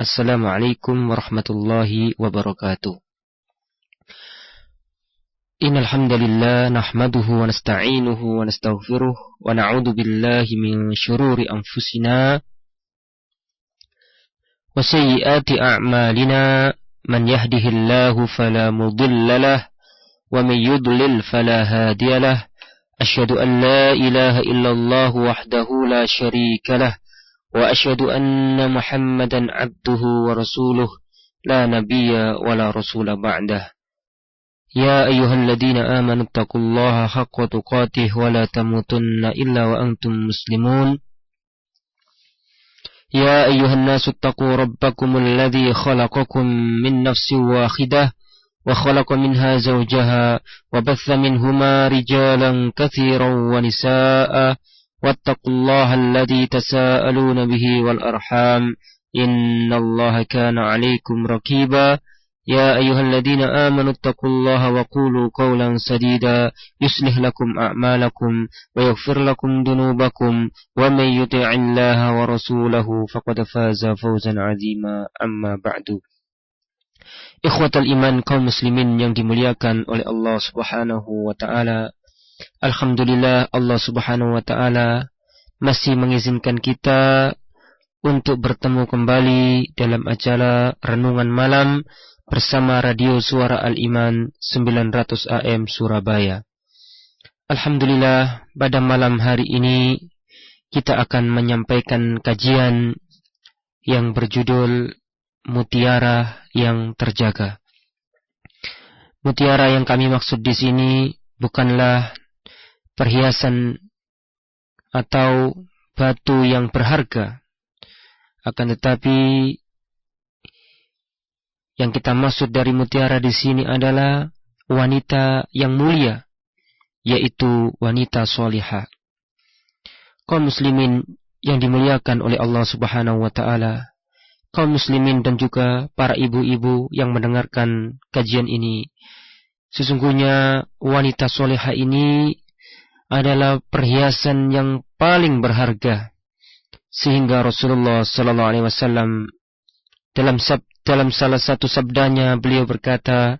Assalamualaikum warahmatullahi wabarakatuh. Innal hamdalillah nahmaduhu wa nasta'inuhu wa nastaghfiruh wa na'udzu billahi min shururi anfusina wa sayyiati a'malina. Man yahdihillahu fala mudilla lahu wa man yudlil fala hadiya lahu. Asyhadu an la ilaha illallah wahdahu la syarika lahu wa asyhadu anna Muhammadan abduhu wa rasuluh la nabiyya wa la rasula ba'dah. Ya ayyuhalladzina amanu taqullaha haqqa tuqatih wa la tamutunna illa wa antum muslimun. Ya ayyuhan nasu taqu rabbakumul ladzi khalaqakum min nafsin wahidah wa khalaqa minha zawjaha wa batha minhuma rijalan katsiran wa nisaa'a wattaqullaha alladzi tasaaluna bihi wal arham innallaha kana 'alaikum raqiba. Ya ayyuhalladzina amanu taqullaha wa qulu qawlan sadida yuslih lakum a'malakum wa yaghfir lakum dunubakum wa may yuti'illaha wa rasulahu faqad faza fawzan 'azima. Amma ba'du. Ikhwatal iman, kaum muslimin yang dimuliakan oleh Allah Subhanahu wa taala. Alhamdulillah, Allah Subhanahu wa ta'ala masih mengizinkan kita untuk bertemu kembali dalam acara Renungan Malam bersama Radio Suara Al-Iman 900 AM Surabaya. Alhamdulillah, pada malam hari ini kita akan menyampaikan kajian yang berjudul Mutiara yang Terjaga. Mutiara yang kami maksud di sini bukanlah perhiasan atau batu yang berharga, akan tetapi yang kita maksud dari mutiara di sini adalah wanita yang mulia, yaitu wanita solihah. Kaum muslimin yang dimuliakan oleh Allah Subhanahu wa taala, kaum muslimin dan juga para ibu-ibu yang mendengarkan kajian ini, sesungguhnya wanita solihah ini adalah perhiasan yang paling berharga, sehingga Rasulullah sallallahu alaihi wasallam dalam salah satu sabdanya beliau berkata,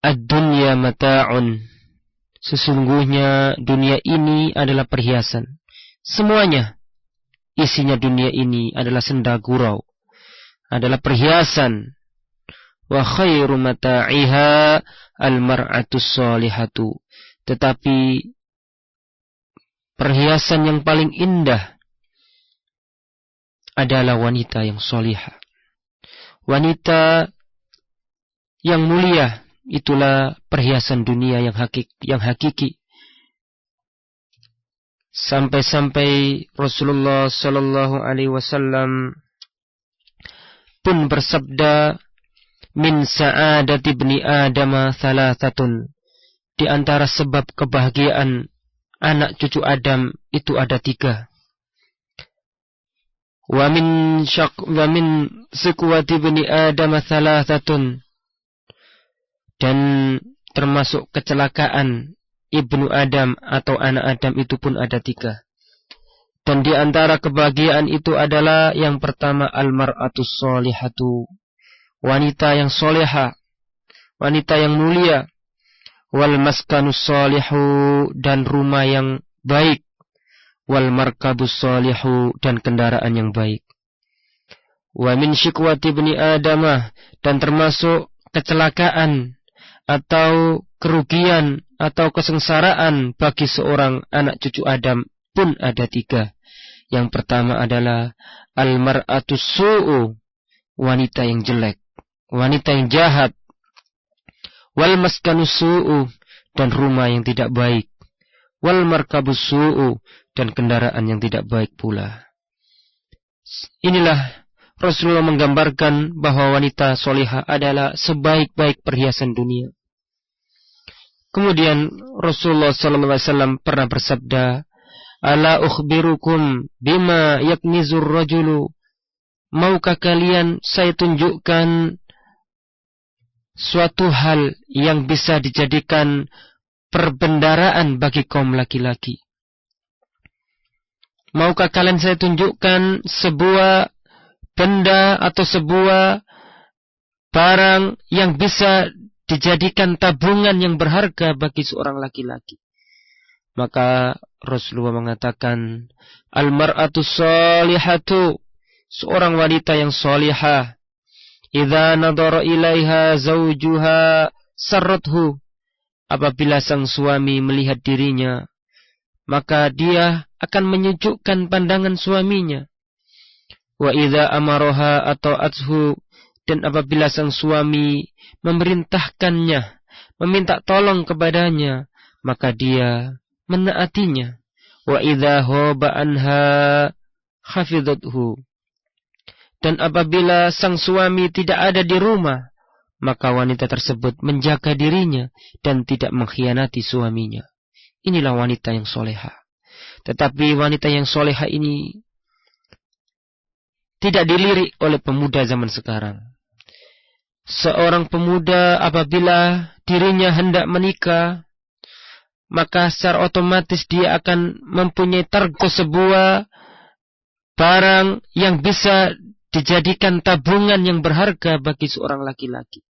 "Ad-dunya mata'un." Sesungguhnya dunia ini adalah perhiasan. Semuanya isinya dunia ini adalah senda gurau, adalah perhiasan. Wa khairu mata'iha al-mar'atus salihatu. Tetapi perhiasan yang paling indah adalah wanita yang solihah. Wanita yang mulia, itulah perhiasan dunia yang hakiki. Sampai-sampai Rasulullah sallallahu alaihi wasallam pun bersabda, "Min sa'adati ibni Adama thalathatun." Di antara sebab kebahagiaan anak cucu Adam itu ada 3. Wa min sikwati ibni Adam thalathatun. Dan termasuk kecelakaan ibnu Adam atau anak Adam itu pun ada 3. Dan di antara kebahagiaan itu adalah yang pertama al-mar'atus solihatu, wanita yang soleha, wanita yang mulia. Wal maskanus solihu, dan rumah yang baik. Wal markabus solihu, dan kendaraan yang baik. Wa min syikwati ibni Adamah, dan termasuk kecelakaan atau kerugian atau kesengsaraan bagi seorang anak cucu Adam pun ada 3. Yang pertama adalah al-mar'atus su'u, wanita yang jelek, wanita yang jahat. Wal maskanus su'u, dan rumah yang tidak baik. Wal markabus su'u, dan kendaraan yang tidak baik pula. Inilah Rasulullah menggambarkan bahwa wanita solihah adalah sebaik-baik perhiasan dunia. Kemudian Rasulullah SAW pernah bersabda, "Ala ukhbirukum bima yaknizur rajulu." Maukah kalian saya tunjukkan suatu hal yang bisa dijadikan perbendaraan bagi kaum laki-laki? Maukah kalian saya tunjukkan sebuah benda atau sebuah barang yang bisa dijadikan tabungan yang berharga bagi seorang laki-laki. Maka Rasulullah mengatakan, al-mar'atu sholihatu, seorang wanita yang sholihah, idza nadhara ilaiha zawjuha sarrathu, apabila sang suami melihat dirinya, maka dia akan menyejukkan pandangan suaminya. Wa idza amaraha ata'athu, dan apabila sang suami memerintahkannya, meminta tolong kepadanya, maka dia menaatinya. Wa idza haba anha hafizathu, dan apabila sang suami tidak ada di rumah, maka wanita tersebut menjaga dirinya dan tidak mengkhianati suaminya. Inilah wanita yang soleha. Tetapi wanita yang soleha ini tidak dilirik oleh pemuda zaman sekarang. Seorang pemuda apabila dirinya hendak menikah, maka secara otomatis dia akan mempunyai target sebuah barang yang bisa dijadikan tabungan yang berharga bagi seorang laki-laki.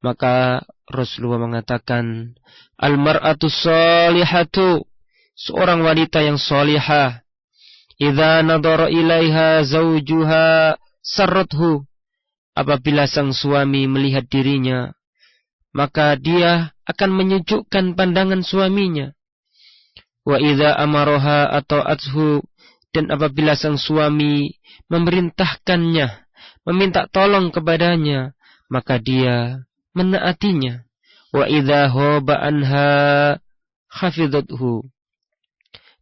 Maka Rasulullah mengatakan, al-mar'atu sholihatu, seorang wanita yang sholihah, idza nadhara ilaiha zawjuha sarrathu, apabila sang suami melihat dirinya, maka dia akan menyejukkan pandangan suaminya. Wa idza amaraha ata'athu, dan apabila sang suami memerintahkannya, meminta tolong kepadanya, maka dia menaatinya. Wa idza haba anha hafizathu,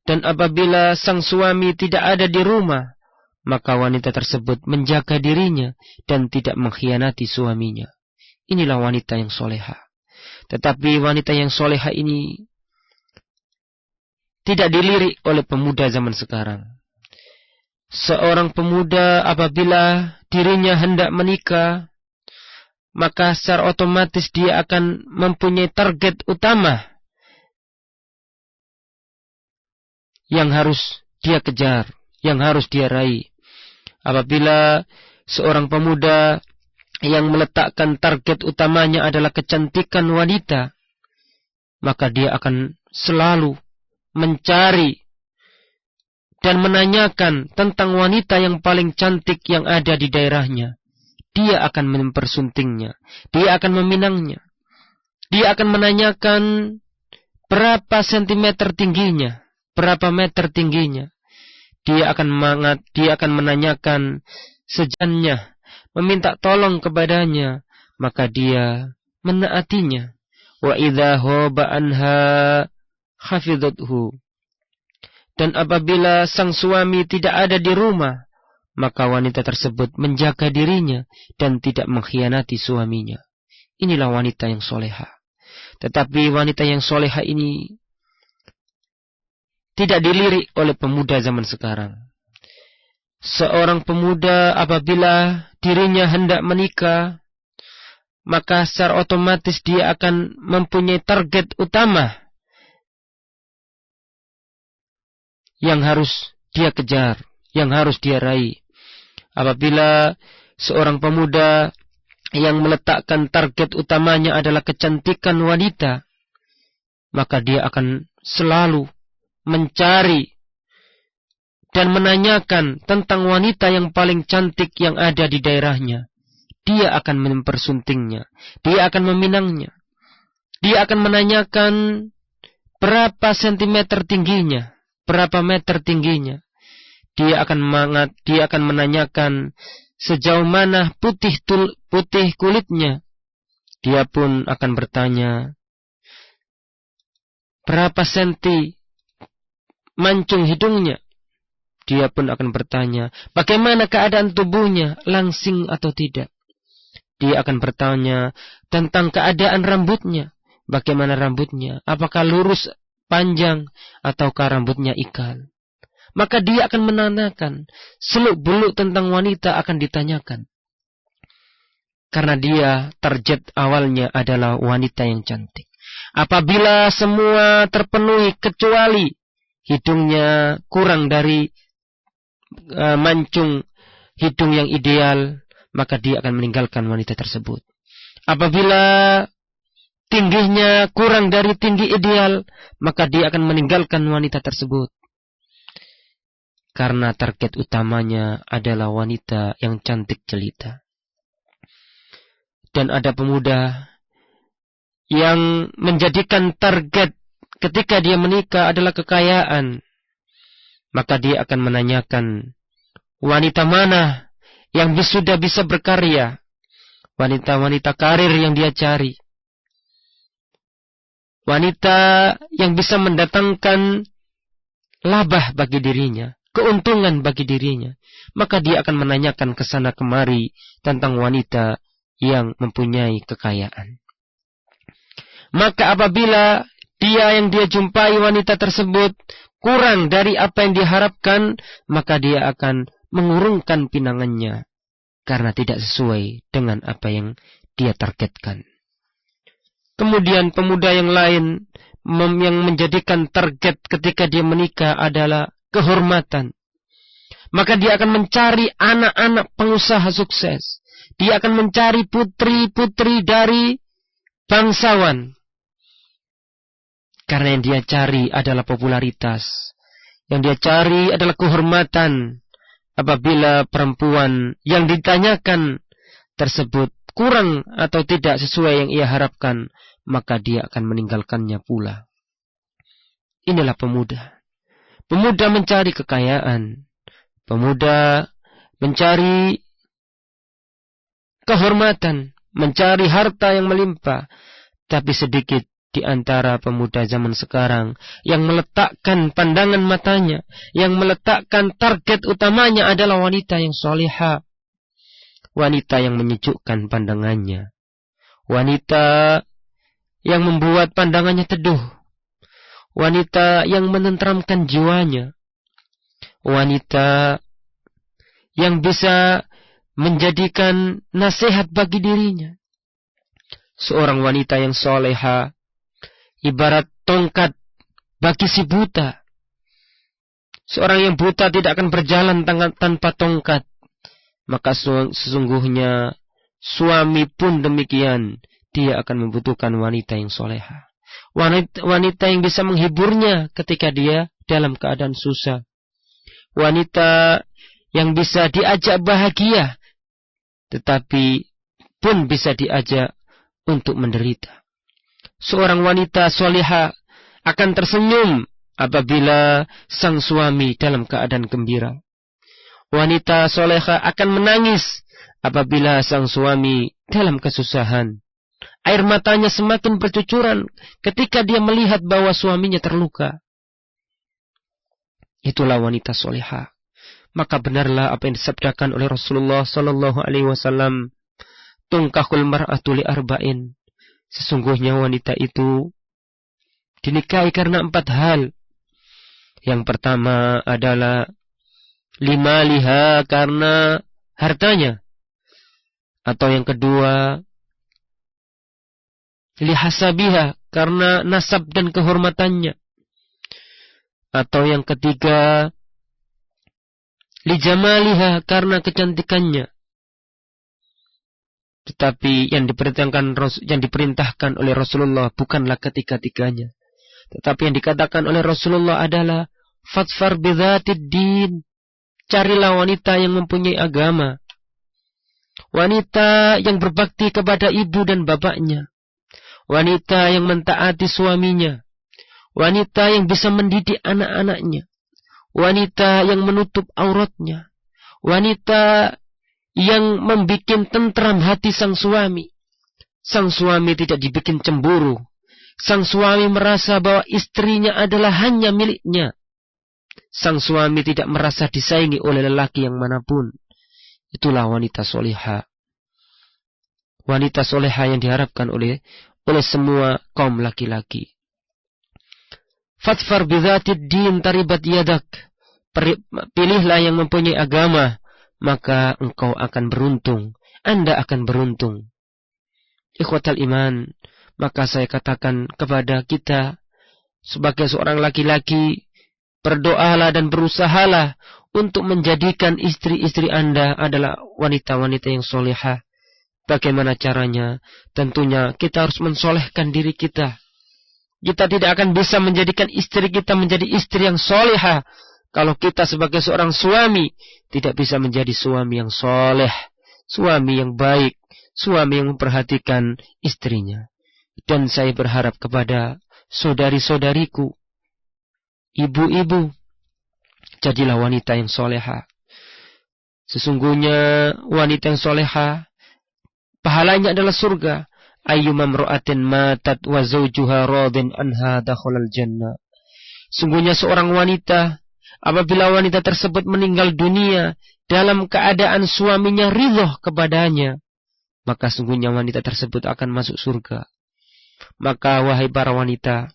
dan apabila sang suami tidak ada di rumah, maka wanita tersebut menjaga dirinya dan tidak mengkhianati suaminya. Inilah wanita yang soleha. Tetapi wanita yang soleha ini tidak dilirik oleh pemuda zaman sekarang. Seorang pemuda apabila dirinya hendak menikah, maka secara otomatis dia akan mempunyai target utama yang harus dia kejar, yang harus dia raih. Apabila seorang pemuda yang meletakkan target utamanya adalah kecantikan wanita, maka dia akan selalu mencari dan menanyakan tentang wanita yang paling cantik yang ada di daerahnya. Dia akan mempersuntingnya, dia akan meminangnya, dia akan menanyakan berapa sentimeter tingginya, berapa meter tingginya. Dia akan menanyakan sejannya, meminta tolong kepadanya, maka dia menaatinya. Wa idza haba anha hafizathu, dan apabila sang suami tidak ada di rumah, maka wanita tersebut menjaga dirinya dan tidak mengkhianati suaminya. Inilah wanita yang soleha. Tetapi wanita yang soleha ini tidak dilirik oleh pemuda zaman sekarang. Seorang pemuda apabila dirinya hendak menikah, maka secara otomatis dia akan mempunyai target utama yang harus dia kejar, yang harus dia raih. Apabila seorang pemuda yang meletakkan target utamanya adalah kecantikan wanita, maka dia akan selalu mencari dan menanyakan tentang wanita yang paling cantik yang ada di daerahnya. Dia akan mempersuntingnya, dia akan meminangnya, dia akan menanyakan berapa sentimeter tingginya, berapa meter tingginya. Dia akan menanyakan sejauh mana putih kulitnya. Dia pun akan bertanya berapa senti mancung hidungnya. Dia pun akan bertanya bagaimana keadaan tubuhnya, langsing atau tidak. Dia akan bertanya tentang keadaan rambutnya, bagaimana rambutnya, apakah lurus, panjang, ataukah rambutnya ikal. Maka dia akan menanyakan seluk-beluk tentang wanita akan ditanyakan. Karena dia target awalnya adalah wanita yang cantik. Apabila semua terpenuhi kecuali hidungnya kurang dari mancung hidung yang ideal, maka dia akan meninggalkan wanita tersebut. Apabila tingginya kurang dari tinggi ideal, maka dia akan meninggalkan wanita tersebut. Karena target utamanya adalah wanita yang cantik jelita. Dan ada pemuda yang menjadikan target ketika dia menikah adalah kekayaan. Maka dia akan menanyakan, wanita mana yang sudah bisa berkarya? Wanita-wanita karir yang dia cari. Wanita yang bisa mendatangkan labah bagi dirinya, keuntungan bagi dirinya. Maka dia akan menanyakan ke sana kemari tentang wanita yang mempunyai kekayaan. Maka apabila dia jumpai wanita tersebut kurang dari apa yang diharapkan, maka dia akan mengurungkan pinangannya karena tidak sesuai dengan apa yang dia targetkan. Kemudian pemuda yang lain yang menjadikan target ketika dia menikah adalah kehormatan. Maka dia akan mencari anak-anak pengusaha sukses. Dia akan mencari putri-putri dari bangsawan. Karena yang dia cari adalah popularitas. Yang dia cari adalah kehormatan. Apabila perempuan yang ditanyakan tersebut kurang atau tidak sesuai yang ia harapkan, maka dia akan meninggalkannya pula. Inilah pemuda. Pemuda mencari kekayaan. Pemuda mencari kehormatan, mencari harta yang melimpah. Tapi sedikit di antara pemuda zaman sekarang yang meletakkan pandangan matanya, yang meletakkan target utamanya adalah wanita yang salihah, wanita yang menyejukkan pandangannya, wanita yang membuat pandangannya teduh, wanita yang menenteramkan jiwanya, wanita yang bisa menjadikan nasihat bagi dirinya. Seorang wanita yang salihah ibarat tongkat bagi si buta. Seorang yang buta tidak akan berjalan tanpa tongkat. Maka sesungguhnya suami pun demikian. Dia akan membutuhkan wanita yang soleha. Wanita yang bisa menghiburnya ketika dia dalam keadaan susah. Wanita yang bisa diajak bahagia. Tetapi pun bisa diajak untuk menderita. Seorang wanita soleha akan tersenyum apabila sang suami dalam keadaan gembira. Wanita soleha akan menangis apabila sang suami dalam kesusahan. Air matanya semakin bercucuran ketika dia melihat bahwa suaminya terluka. Itulah wanita soleha. Maka benarlah apa yang disabdakan oleh Rasulullah sallallahu alaihi wasallam, "Tunkahul mar'atu li arba'in." Sesungguhnya wanita itu dinikahi karena 4 hal. Yang pertama adalah limaliha, karena hartanya. Atau yang kedua lihasabiha, karena nasab dan kehormatannya. Atau yang ketiga lijamaliha, karena kecantikannya. Tetapi yang diperintahkan oleh Rasulullah bukanlah ketiga-tiganya. Tetapi yang dikatakan oleh Rasulullah adalah fadfar bidzatid din. Carilah wanita yang mempunyai agama. Wanita yang berbakti kepada ibu dan bapaknya. Wanita yang mentaati suaminya. Wanita yang bisa mendidik anak-anaknya. Wanita yang menutup auratnya. Wanita yang membikin tentram hati sang suami. Sang suami tidak dibikin cemburu. Sang suami merasa bahwa istrinya adalah hanya miliknya. Sang suami tidak merasa disaingi oleh lelaki yang manapun. Itulah wanita soleha. Wanita soleha yang diharapkan oleh semua kaum laki-laki. Fadfar bidzatid din taribat yadak. Pilihlah yang mempunyai agama, maka engkau akan beruntung. Anda akan beruntung. Ikhwatal iman, maka saya katakan kepada kita sebagai seorang laki-laki, Berdoalah dan berusahalah untuk menjadikan istri-istri Anda adalah wanita-wanita yang solehah. Bagaimana caranya? Tentunya kita harus mensolehkan diri kita. Kita tidak akan bisa menjadikan istri kita menjadi istri yang solehah kalau kita sebagai seorang suami tidak bisa menjadi suami yang soleh, suami yang baik, suami yang memperhatikan istrinya. Dan saya berharap kepada saudari-saudariku, ibu-ibu, jadilah wanita yang solehah. Sesungguhnya wanita yang solehah pahalanya adalah surga. Ayyuma imra'atin matat wa zawjuha radin anha dakhalal jannah. Sungguhnya seorang wanita, apabila wanita tersebut meninggal dunia dalam keadaan suaminya ridho kepadanya, maka sungguhnya wanita tersebut akan masuk surga. Maka wahai para wanita,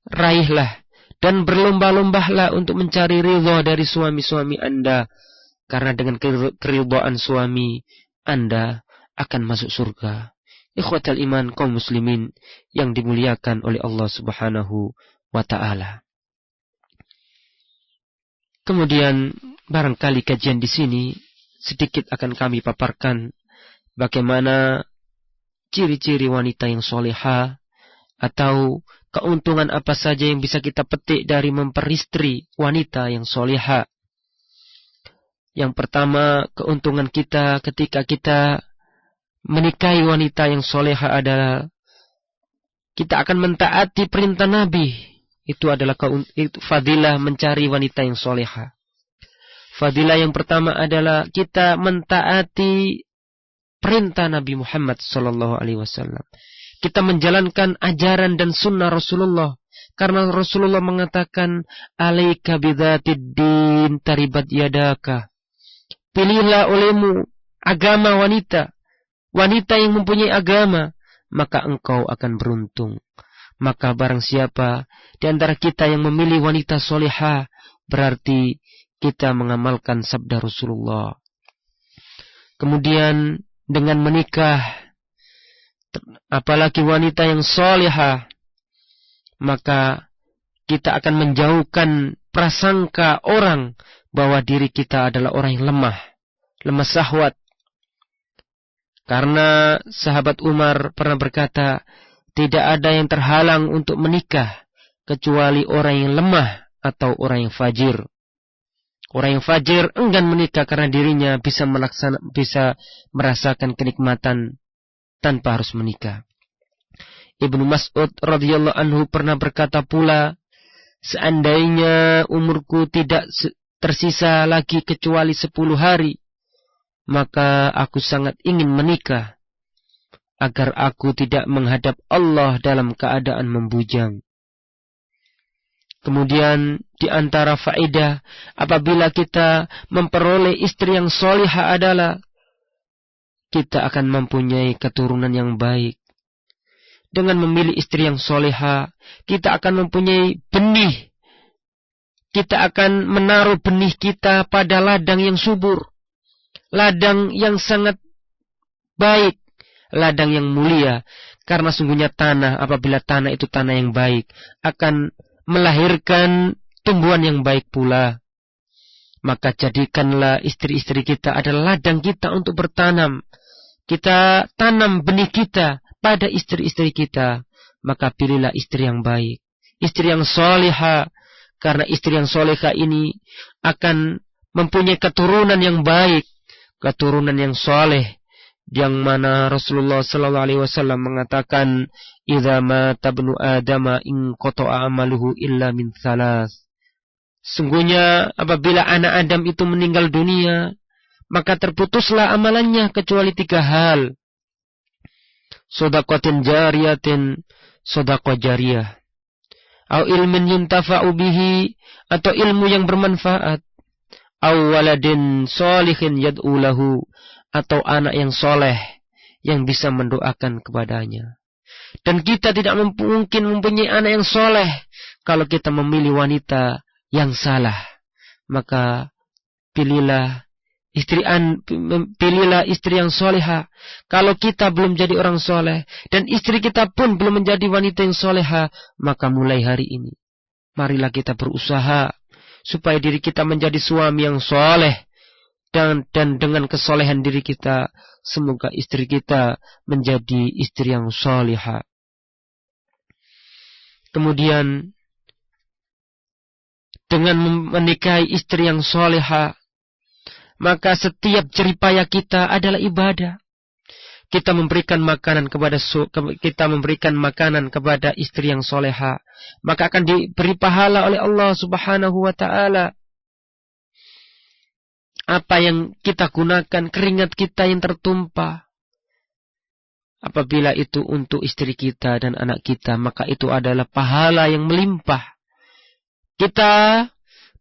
raihlah dan berlomba-lombalah untuk mencari ridho dari suami-suami Anda, karena dengan keridhaan suami Anda akan masuk surga. Ikhwatal iman kaum muslimin yang dimuliakan oleh Allah Subhanahu wa ta'ala. Kemudian barangkali kajian di sini sedikit akan kami paparkan bagaimana ciri-ciri wanita yang solehah atau keuntungan apa saja yang bisa kita petik dari memperistri wanita yang solehah. Yang pertama, keuntungan kita ketika kita menikahi wanita yang solehah adalah kita akan mentaati perintah Nabi. Itu adalah fadilah mencari wanita yang solehah. Fadilah yang pertama adalah kita mentaati perintah Nabi Muhammad SAW. Kita menjalankan ajaran dan sunnah Rasulullah. Karena Rasulullah mengatakan, alaika bidzatid din taribat yadaka. Pilihlah olehmu agama wanita. Wanita yang mempunyai agama, maka engkau akan beruntung. Maka barang siapa di antara kita yang memilih wanita solehah, berarti kita mengamalkan sabda Rasulullah. Kemudian dengan menikah, apalagi wanita yang solehah, maka kita akan menjauhkan prasangka orang bahwa diri kita adalah orang yang lemah syahwat. Karena sahabat Umar pernah berkata, tidak ada yang terhalang untuk menikah kecuali orang yang lemah atau orang yang fajir. Orang yang fajir enggan menikah karena dirinya bisa merasakan kenikmatan tanpa harus menikah. Ibnu Mas'ud radhiyallahu anhu pernah berkata pula, seandainya umurku tidak tersisa lagi kecuali 10 hari, maka aku sangat ingin menikah, agar aku tidak menghadap Allah dalam keadaan membujang. Kemudian di antara faedah apabila kita memperoleh istri yang solihah adalah kita akan mempunyai keturunan yang baik. Dengan memilih istri yang solihah, kita akan mempunyai benih. Kita akan menaruh benih kita pada ladang yang subur. Ladang yang sangat baik, ladang yang mulia, karena sungguhnya tanah, apabila tanah itu tanah yang baik, akan melahirkan tumbuhan yang baik pula. Maka jadikanlah istri-istri kita adalah ladang kita untuk bertanam. Kita tanam benih kita pada istri-istri kita, maka pilihlah istri yang baik, istri yang solehah, karena istri yang solehah ini akan mempunyai keturunan yang baik, keturunan yang soleh, yang mana Rasulullah sallallahu alaihi wasallam mengatakan, idza mata ibnu adama in qata'a amaluhu illa min thalas. Sungguhnya apabila anak Adam itu meninggal dunia, maka terputuslah amalannya kecuali 3 hal. Shadaqatin jariyatin, shadaqah jariyah, au ilmin yuntafa'u bihi, atau ilmu yang bermanfaat, aw waladin sholihin yad'u lahu, atau anak yang soleh yang bisa mendoakan kepadanya. Dan kita tidak mungkin mempunyai anak yang soleh kalau kita memilih wanita yang salah. Maka pilihlah istri yang solehah. Kalau kita belum jadi orang soleh dan istri kita pun belum menjadi wanita yang solehah, maka mulai hari ini marilah kita berusaha supaya diri kita menjadi suami yang soleh. Dan dengan kesolehan diri kita, semoga istri kita menjadi istri yang solihah. Kemudian, dengan menikahi istri yang solihah, maka setiap jeripaya kita adalah ibadah. Kita memberikan makanan kepada istri yang soleha, maka akan diberi pahala oleh Allah Subhanahu wa Ta'ala. Apa yang kita gunakan, keringat kita yang tertumpah, apabila itu untuk istri kita dan anak kita, maka itu adalah pahala yang melimpah. Kita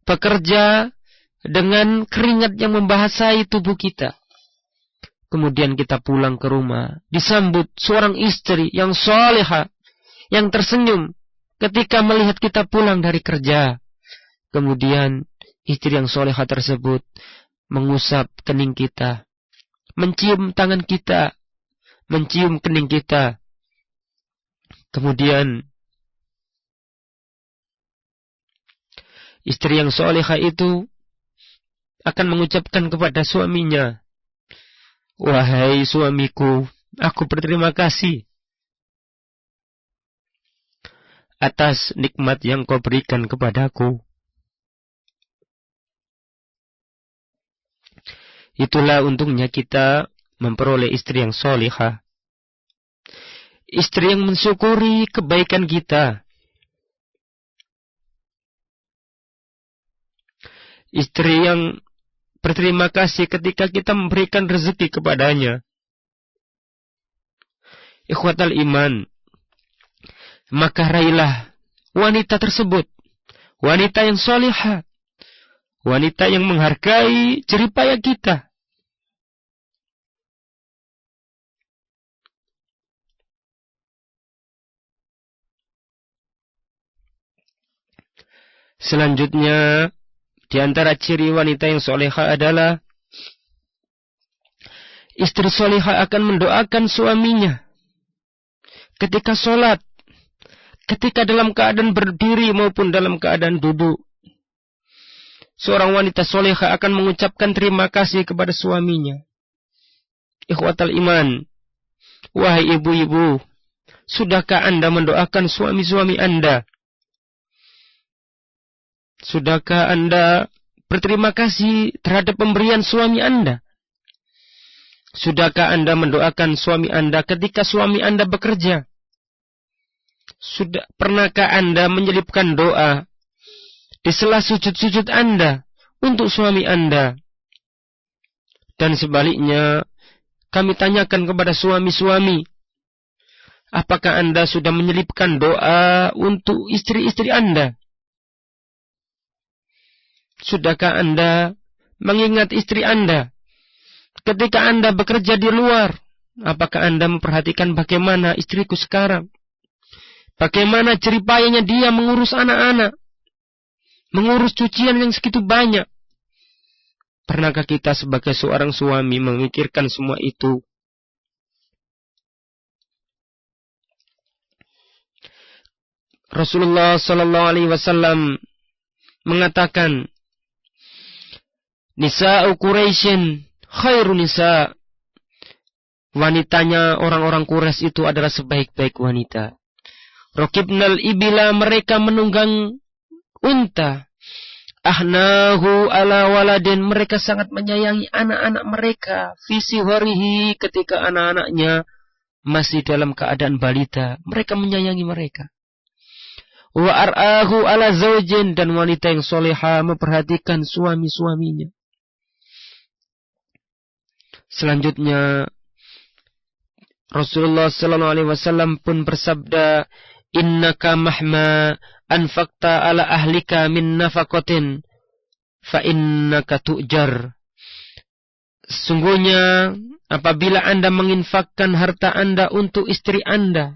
bekerja dengan keringat yang membasahi tubuh kita. Kemudian kita pulang ke rumah, disambut seorang istri yang soleha, yang tersenyum ketika melihat kita pulang dari kerja. Kemudian istri yang soleha tersebut mengusap kening kita, mencium tangan kita, mencium kening kita. Kemudian istri yang soleha itu akan mengucapkan kepada suaminya, "Wahai suamiku, aku berterima kasih atas nikmat yang kau berikan kepadaku." Itulah untungnya kita memperoleh istri yang solihah. Istri yang mensyukuri kebaikan kita. Istri yang berterima kasih ketika kita memberikan rezeki kepadanya. Ikhwatal iman, maka raihlah wanita tersebut, wanita yang solihah, wanita yang menghargai jeripaya kita. Selanjutnya, di antara ciri wanita yang solehah adalah istri solehah akan mendoakan suaminya ketika sholat, ketika dalam keadaan berdiri maupun dalam keadaan duduk. Seorang wanita solehah akan mengucapkan terima kasih kepada suaminya. Ikhwatal iman, wahai ibu-ibu, sudahkah Anda mendoakan suami-suami Anda? Sudahkah Anda berterima kasih terhadap pemberian suami Anda? Sudahkah Anda mendoakan suami Anda ketika suami Anda bekerja? Pernahkah Anda menyelipkan doa di sela sujud-sujud Anda untuk suami Anda? Dan sebaliknya, kami tanyakan kepada suami-suami, apakah Anda sudah menyelipkan doa untuk istri-istri Anda? Sudahkah Anda mengingat istri Anda ketika Anda bekerja di luar? Apakah Anda memperhatikan bagaimana istriku sekarang? Bagaimana jeripayanya dia mengurus anak-anak, mengurus cucian yang segitu banyak? Pernahkah kita sebagai seorang suami memikirkan semua itu? Rasulullah sallallahu alaihi wasallam mengatakan, "Nisa'u Quraisyin khairu nisa." Wanitanya orang-orang Quraisy itu adalah sebaik-baik wanita. Raqibnal ibila, mereka menunggang unta. Ahnahu ala waladin, mereka sangat menyayangi anak-anak mereka. Fi warihi, ketika anak-anaknya masih dalam keadaan balita, mereka menyayangi mereka. Wa ar'ahu ala zaujin, dan wanita yang soleha memperhatikan suami-suaminya. Selanjutnya, Rasulullah sallallahu alaihi wasallam pun bersabda, "Innaka mahma anfaqta ala ahlika min nafaqatin fa innaka tu'jar." Sesungguhnya apabila Anda menginfakkan harta Anda untuk istri Anda,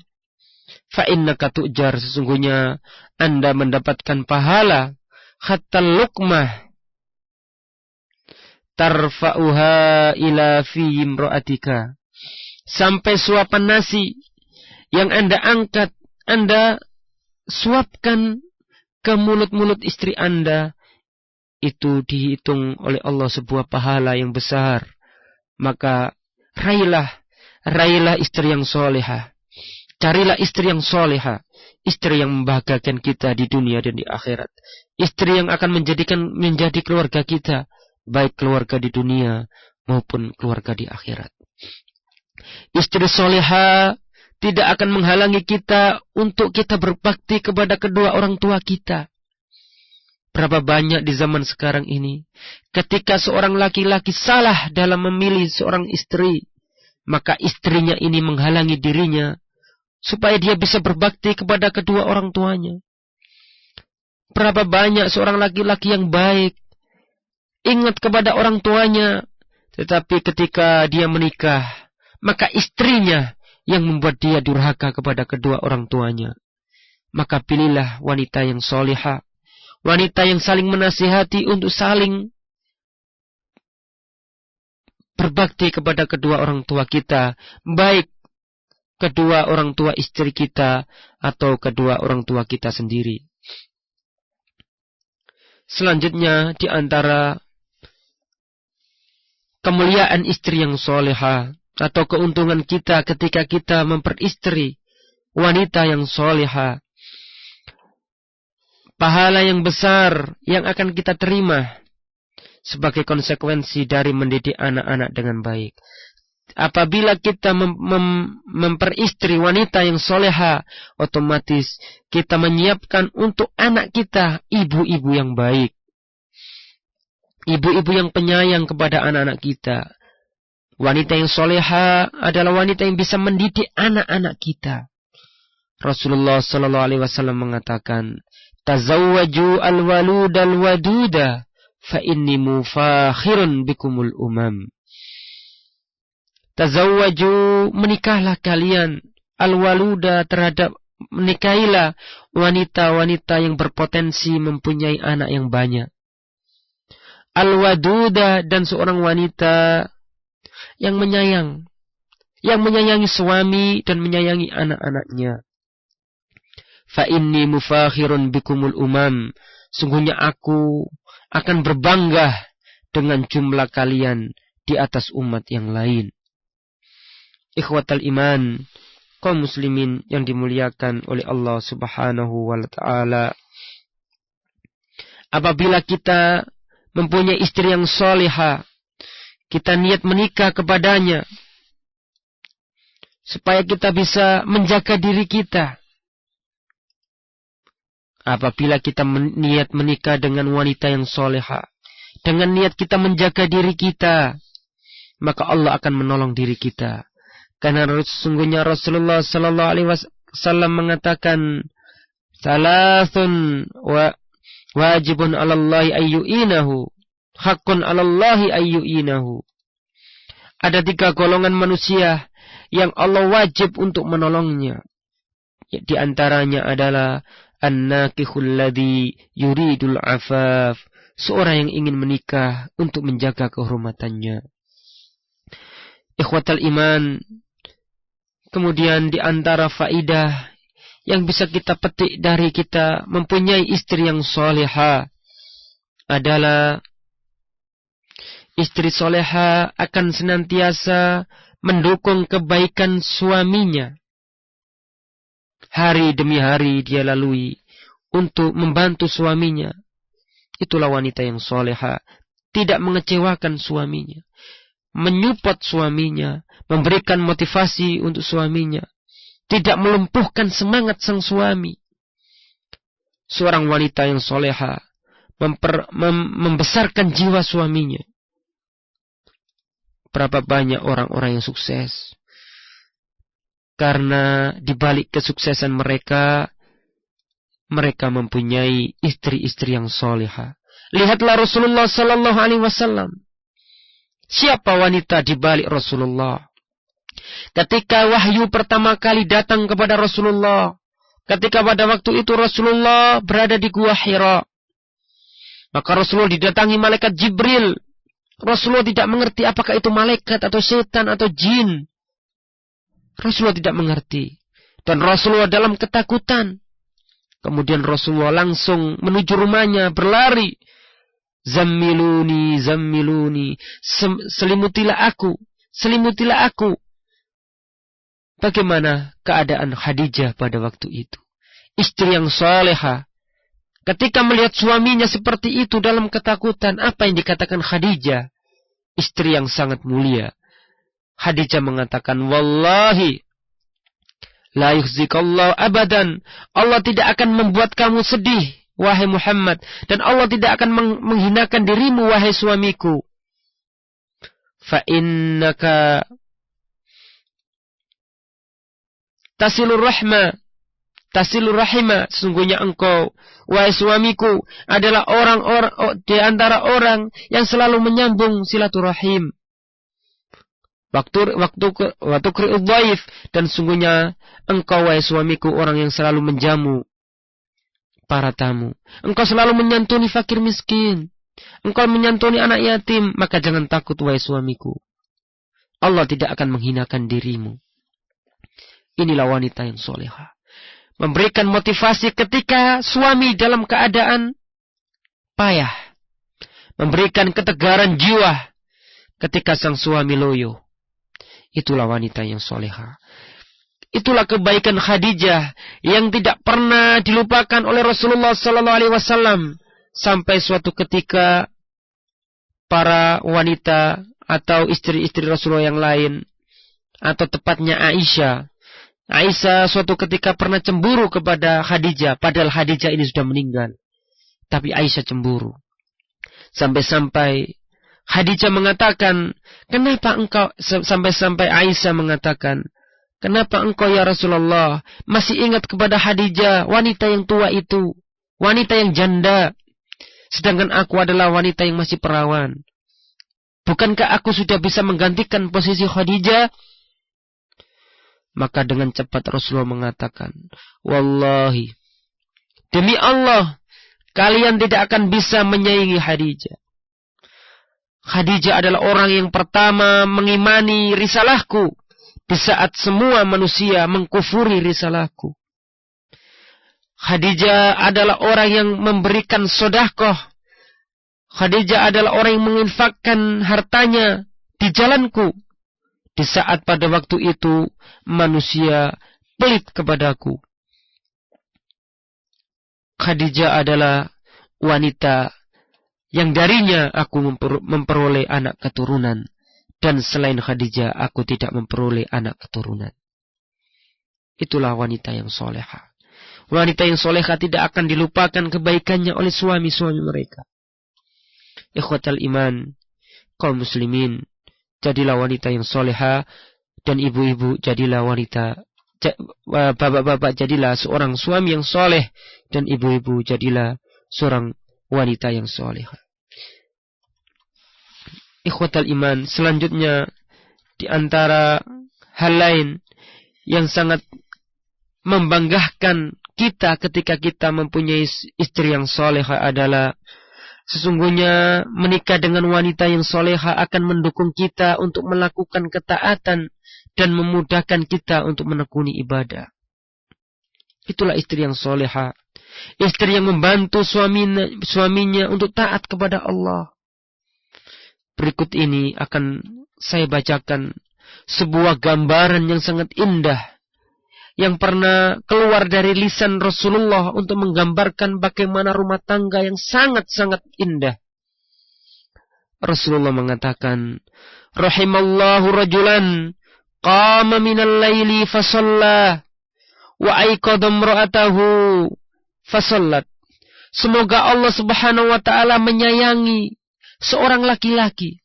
fa innaka tu'jar, sesungguhnya Anda mendapatkan pahala. Hatta luqmah tarfa'uha ila fi imra'atika, sampai suapan nasi yang Anda angkat, Anda suapkan ke mulut-mulut istri Anda, itu dihitung oleh Allah sebuah pahala yang besar. Maka raihlah istri yang solehah. Carilah istri yang solehah, istri yang membahagiakan kita di dunia dan di akhirat. Istri yang akan menjadi keluarga kita, baik keluarga di dunia maupun keluarga di akhirat. Istri solehah tidak akan menghalangi kita untuk kita berbakti kepada kedua orang tua kita. Berapa banyak di zaman sekarang ini, ketika seorang laki-laki salah dalam memilih seorang istri, maka istrinya ini menghalangi dirinya supaya dia bisa berbakti kepada kedua orang tuanya. Berapa banyak seorang laki-laki yang baik, ingat kepada orang tuanya, tetapi ketika dia menikah, maka istrinya yang membuat dia durhaka kepada kedua orang tuanya. Maka pilihlah wanita yang solihah, wanita yang saling menasihati untuk saling berbakti kepada kedua orang tua kita, baik kedua orang tua istri kita atau kedua orang tua kita sendiri. Selanjutnya, di antara kemuliaan istri yang solehah atau keuntungan kita ketika kita memperistri wanita yang solehah, pahala yang besar yang akan kita terima sebagai konsekuensi dari mendidik anak-anak dengan baik. Apabila kita memperistri wanita yang soleha, otomatis kita menyiapkan untuk anak kita ibu-ibu yang baik, ibu-ibu yang penyayang kepada anak-anak kita. Wanita yang soleha adalah wanita yang bisa mendidik anak-anak kita. Rasulullah sallallahu alaihi wasallam mengatakan, "Tazawwaju al-walud al-waduda, fa inni mufakhirun bikumul umam." Tazawwaju, menikahlah kalian, al-waluda, terhadap menikahilah wanita-wanita yang berpotensi mempunyai anak yang banyak. Al-waduda, dan seorang wanita yang menyayangi suami dan menyayangi anak-anaknya. Fa inni mufakhirun bikumul umam, sungguhnya aku akan berbangga dengan jumlah kalian di atas umat yang lain. Ikhwatal iman, kaum muslimin yang dimuliakan oleh Allah Subhanahu wa ta'ala. Apabila kita mempunyai istri yang solehah, kita niat menikah kepadanya supaya kita bisa menjaga diri kita. Apabila kita niat menikah dengan wanita yang solehah, dengan niat kita menjaga diri kita, maka Allah akan menolong diri kita. Karena sesungguhnya Rasulullah sallallahu alaihi wasallam mengatakan, "Salasun wajibun 'alallahi ayyu'inahu, haqqun 'alallahi ayyu'inahu." Ada 3 golongan manusia yang Allah wajib untuk menolongnya. Di antaranya adalah an-nakihul ladzi yuridul afaf, seorang yang ingin menikah untuk menjaga kehormatannya. Ikhwatal iman, kemudian di antara faidah yang bisa kita petik dari kita mempunyai istri yang solehah adalah istri solehah akan senantiasa mendukung kebaikan suaminya. Hari demi hari dia lalui untuk membantu suaminya. Itulah wanita yang solehah, tidak mengecewakan suaminya, menyupport suaminya, memberikan motivasi untuk suaminya, tidak melumpuhkan semangat sang suami. Seorang wanita yang solehah membesarkan jiwa suaminya. Berapa banyak orang-orang yang sukses karena di balik kesuksesan mereka mempunyai istri-istri yang solehah. Lihatlah Rasulullah sallallahu alaihi wasallam. Siapa wanita di balik Rasulullah? Ketika wahyu pertama kali datang kepada Rasulullah, ketika pada waktu itu Rasulullah berada di Gua Hira, maka Rasulullah didatangi malaikat Jibril. Rasulullah tidak mengerti apakah itu malaikat atau setan atau jin. Rasulullah tidak mengerti. Dan Rasulullah dalam ketakutan. Kemudian Rasulullah langsung menuju rumahnya, berlari. Zammiluni, zammiluni. Selimutilah aku, selimutilah aku. Bagaimana keadaan Khadijah pada waktu itu? Istri yang salehah. Ketika melihat suaminya seperti itu dalam ketakutan, apa yang dikatakan Khadijah? Istri yang sangat mulia. Khadijah mengatakan, wallahi, la yukhzikallahu abadan. Allah tidak akan membuat kamu sedih, wahai Muhammad. Dan Allah tidak akan menghinakan dirimu, wahai suamiku. Fa innaka tasilur rahma, tasilur rahima. Sesungguhnya engkau, wahai suamiku, adalah orang-orang di antara orang yang selalu menyambung silaturahim. Waktu kri'ud dhaif, dan sungguhnya engkau, wahai suamiku, orang yang selalu menjamu para tamu. Engkau selalu menyantuni fakir miskin. Engkau menyantuni anak yatim. Maka jangan takut, wahai suamiku. Allah tidak akan menghinakan dirimu. Inilah wanita yang solehah. Memberikan motivasi ketika suami dalam keadaan payah. Memberikan ketegaran jiwa ketika sang suami loyo. Itulah wanita yang solehah. Itulah kebaikan Khadijah yang tidak pernah dilupakan oleh Rasulullah SAW. Sampai suatu ketika para wanita atau istri-istri Rasulullah yang lain, atau tepatnya Aisyah suatu ketika pernah cemburu kepada Khadijah, padahal Khadijah ini sudah meninggal. Tapi Aisyah cemburu. Sampai-sampai Khadijah mengatakan, kenapa engkau, sampai-sampai Aisyah mengatakan, kenapa engkau ya Rasulullah masih ingat kepada Khadijah, wanita yang tua itu, wanita yang janda, sedangkan aku adalah wanita yang masih perawan. Bukankah aku sudah bisa menggantikan posisi Khadijah? Maka dengan cepat Rasulullah mengatakan, wallahi, demi Allah, kalian tidak akan bisa menyaingi Khadijah. Khadijah adalah orang yang pertama mengimani risalahku di saat semua manusia mengkufuri risalahku. Khadijah adalah orang yang memberikan sedekah. Khadijah adalah orang yang menginfakkan hartanya di jalanku. Di saat pada waktu itu manusia pelit kepadaku. Khadijah adalah wanita yang darinya aku memperoleh anak keturunan. Dan selain Khadijah aku tidak memperoleh anak keturunan. Itulah wanita yang solehah. Wanita yang solehah tidak akan dilupakan kebaikannya oleh suami-suami mereka. Ikhwatal iman, kaum muslimin, jadilah wanita yang solehah, dan ibu-ibu jadilah wanita, bapak-bapak jadilah seorang suami yang soleh, dan ibu-ibu jadilah seorang wanita yang solehah. Ikhwatal iman, selanjutnya di antara hal lain yang sangat membanggakan kita ketika kita mempunyai istri yang solehah adalah sesungguhnya menikah dengan wanita yang solehah akan mendukung kita untuk melakukan ketaatan dan memudahkan kita untuk menekuni ibadah. Itulah istri yang solehah. Istri yang membantu suaminya untuk taat kepada Allah. Berikut ini akan saya bacakan sebuah gambaran yang sangat indah yang pernah keluar dari lisan Rasulullah untuk menggambarkan bagaimana rumah tangga yang sangat-sangat indah. Rasulullah mengatakan, rahimallahu rajulan qama minal laili fasalla wa aiqadha imra'atahu fasallat. Semoga Allah Subhanahu wa taala menyayangi seorang laki-laki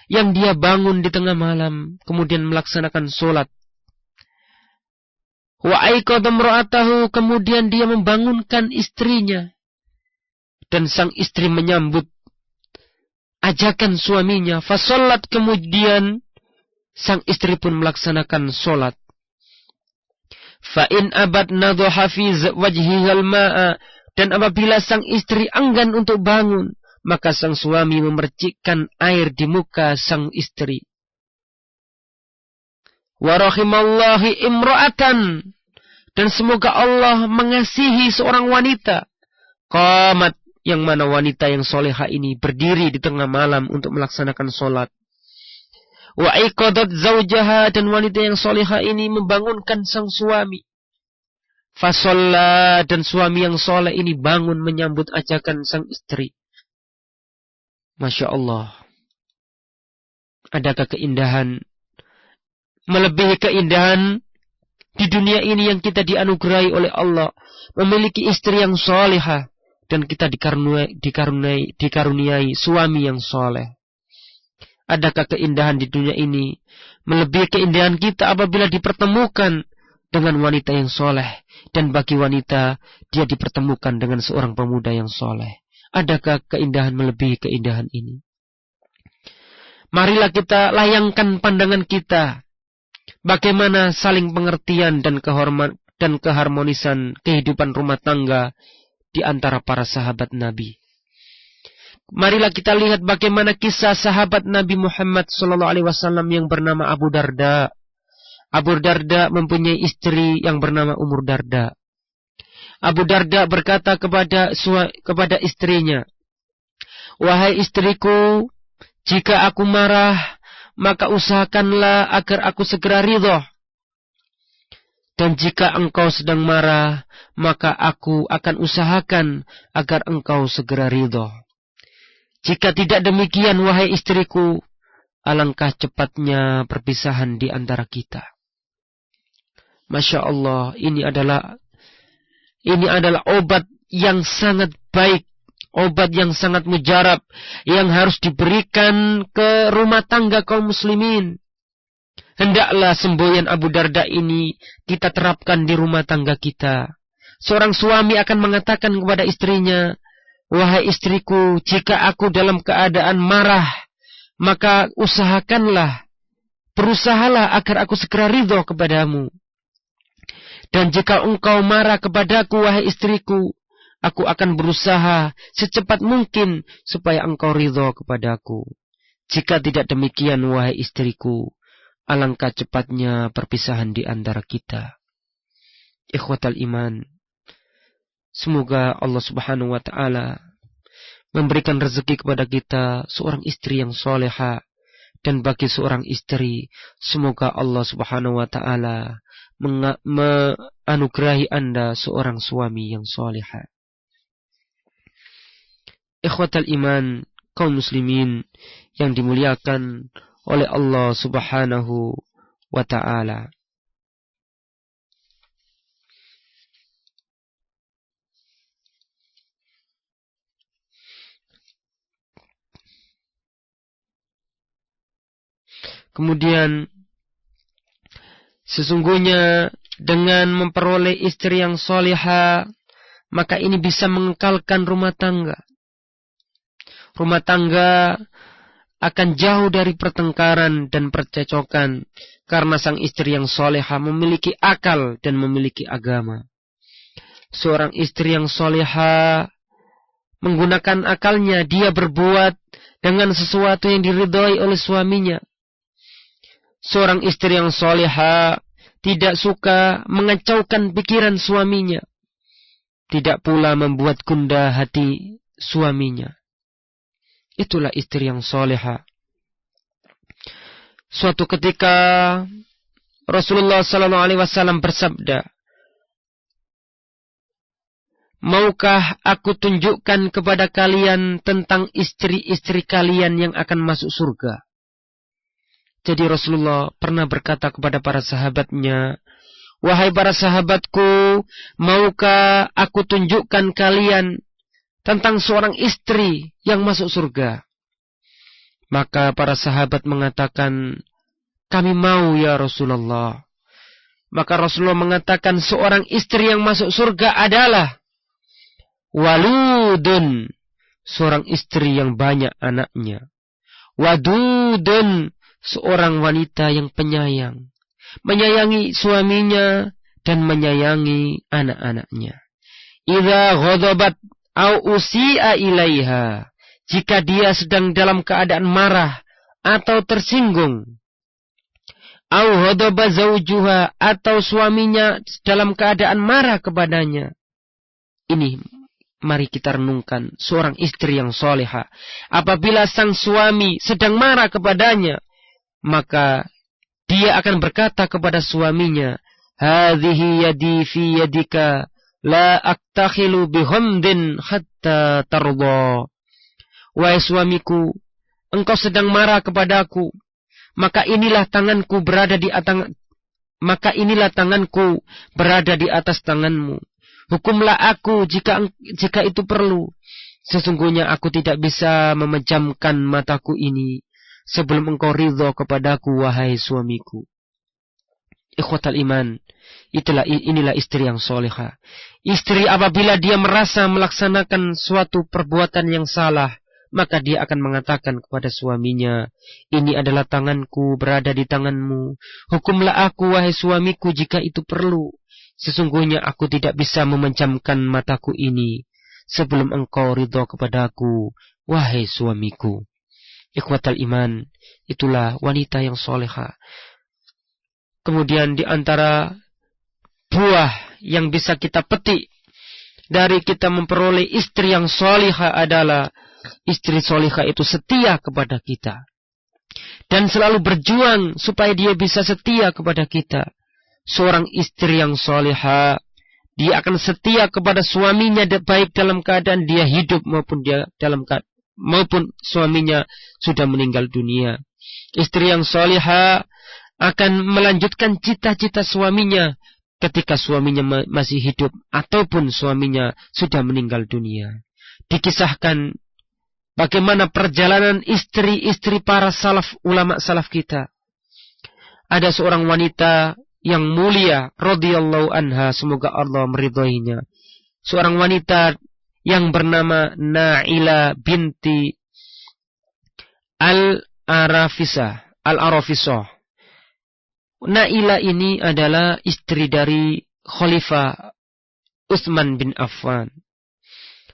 yang dia bangun di tengah malam kemudian melaksanakan sholat. Wa aiqadha imra'atahu, kemudian dia membangunkan istrinya. Dan sang istri menyambut ajakan suaminya. Fasallat, kemudian sang istri pun melaksanakan sholat. Fa in abad nadhaha fi wajhihal ma'a, dan apabila sang istri enggan untuk bangun, maka sang suami memercikkan air di muka sang istri. Wa rahimallahi imra'atan, Dan semoga Allah mengasihi seorang wanita. Qamat, yang mana wanita yang soleha ini berdiri di tengah malam untuk melaksanakan sholat. Wa aiqadat zawjaha, dan wanita yang soleha ini membangunkan sang suami. Fasolla, dan suami yang soleh ini bangun menyambut ajakan sang istri. Masya Allah. Adakah keindahan melebihi keindahan di dunia ini yang kita dianugerahi oleh Allah, memiliki istri yang solehah dan kita dikaruniai suami yang soleh. Adakah keindahan di dunia ini melebihi keindahan kita apabila dipertemukan dengan wanita yang soleh, dan bagi wanita dia dipertemukan dengan seorang pemuda yang soleh? Adakah keindahan melebihi keindahan ini? Marilah kita layangkan pandangan kita bagaimana saling pengertian dan keharmonisan kehidupan rumah tangga di antara para sahabat Nabi. Marilah kita lihat bagaimana kisah sahabat Nabi Muhammad SAW yang bernama Abu Darda. Abu Darda mempunyai istri yang bernama Ummu Darda. Abu Darda berkata kepada istrinya, "Wahai istriku, jika aku marah, maka usahakanlah agar aku segera ridho. Dan jika engkau sedang marah, maka aku akan usahakan agar engkau segera ridho. Jika tidak demikian, wahai istriku, alangkah cepatnya perpisahan di antara kita." Masya Allah, ini adalah obat yang sangat baik, obat yang sangat mujarab, yang harus diberikan ke rumah tangga kaum muslimin. Hendaklah semboyan Abu Darda ini kita terapkan di rumah tangga kita. Seorang suami akan mengatakan kepada istrinya, "Wahai istriku, jika aku dalam keadaan marah, maka berusahalah agar aku segera ridho kepadamu. Dan jika engkau marah kepadaku, wahai istriku, aku akan berusaha secepat mungkin supaya engkau ridho kepadaku. Jika tidak demikian, wahai istriku, alangkah cepatnya perpisahan di antara kita." Ikhwatal iman, semoga Allah Subhanahu wa ta'ala memberikan rezeki kepada kita seorang istri yang soleha. Dan bagi seorang istri, semoga Allah Subhanahu wa ta'ala menganugerahi Anda seorang suami yang soleha. Ikhwatal iman, kaum muslimin yang dimuliakan oleh Allah Subhanahu wa ta'ala. Kemudian, sesungguhnya dengan memperoleh istri yang soleha, maka ini bisa mengekalkan rumah tangga. Rumah tangga akan jauh dari pertengkaran dan percecokan, karena sang istri yang soleha memiliki akal dan memiliki agama. Seorang istri yang soleha menggunakan akalnya, dia berbuat dengan sesuatu yang diridhoi oleh suaminya. Seorang istri yang soleha tidak suka mengacaukan pikiran suaminya, tidak pula membuat gundah hati suaminya. Itulah istri yang soleha. Suatu ketika Rasulullah SAW bersabda, "Maukah aku tunjukkan kepada kalian tentang istri-istri kalian yang akan masuk surga?" Jadi Rasulullah pernah berkata kepada para sahabatnya, "Wahai para sahabatku, maukah aku tunjukkan kalian tentang seorang istri yang masuk surga?" Maka para sahabat mengatakan, "Kami mau ya Rasulullah." Maka Rasulullah mengatakan, seorang istri yang masuk surga adalah waludun, seorang istri yang banyak anaknya. Wadudun, seorang wanita yang penyayang, menyayangi suaminya dan menyayangi anak-anaknya. Idza ghadabat au usi'a ilaiha, jika dia sedang dalam keadaan marah atau tersinggung, au ghadaba zawjuha, atau suaminya dalam keadaan marah kepadanya. Ini mari kita renungkan seorang istri yang soleha. Apabila sang suami sedang marah kepadanya, maka dia akan berkata kepada suaminya, hadhihi yadi fi yadika, la aktakhilu bihamdin hatta tarda. Wahai suamiku, engkau sedang marah kepadaku, maka inilah tanganku berada di atas tanganmu. Hukumlah aku jika itu perlu. Sesungguhnya aku tidak bisa memejamkan mataku ini sebelum engkau ridho kepadaku, wahai suamiku. Ikhwatal iman, inilah istri yang soleha. Istri apabila dia merasa melaksanakan suatu perbuatan yang salah, maka dia akan mengatakan kepada suaminya, ini adalah tanganku berada di tanganmu. Hukumlah aku, wahai suamiku, jika itu perlu. Sesungguhnya aku tidak bisa memejamkan mataku ini sebelum engkau ridho kepadaku, wahai suamiku. Ikhwatal iman, itulah wanita yang soleha. Kemudian di antara buah yang bisa kita petik dari kita memperoleh istri yang soleha adalah istri soleha itu setia kepada kita dan selalu berjuang supaya dia bisa setia kepada kita. Seorang istri yang soleha, dia akan setia kepada suaminya baik dalam keadaan dia hidup maupun suaminya sudah meninggal dunia. Istri yang soleha akan melanjutkan cita-cita suaminya ketika suaminya masih hidup ataupun suaminya sudah meninggal dunia. Dikisahkan bagaimana perjalanan istri-istri para ulama salaf kita. Ada seorang wanita yang mulia radhiyallahu anha, semoga Allah meridhoinya. Seorang wanita yang bernama Na'ilah binti Al-Arafisah. Na'ilah ini adalah istri dari Khalifah Utsman bin Affan.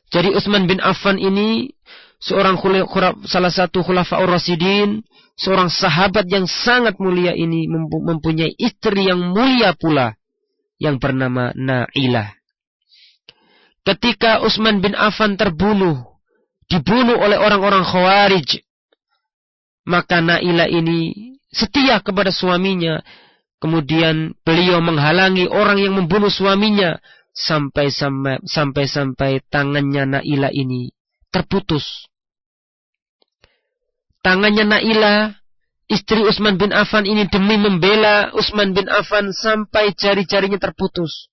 Jadi Utsman bin Affan ini salah satu khulafaur rasyidin, seorang sahabat yang sangat mulia ini mempunyai istri yang mulia pula yang bernama Na'ilah. Ketika Utsman bin Affan dibunuh oleh orang-orang Khawarij, maka Na'ilah ini setia kepada suaminya. Kemudian beliau menghalangi orang yang membunuh suaminya sampai tangannya Na'ilah ini terputus. Tangannya Na'ilah, istri Utsman bin Affan ini demi membela Utsman bin Affan sampai jari-jarinya terputus.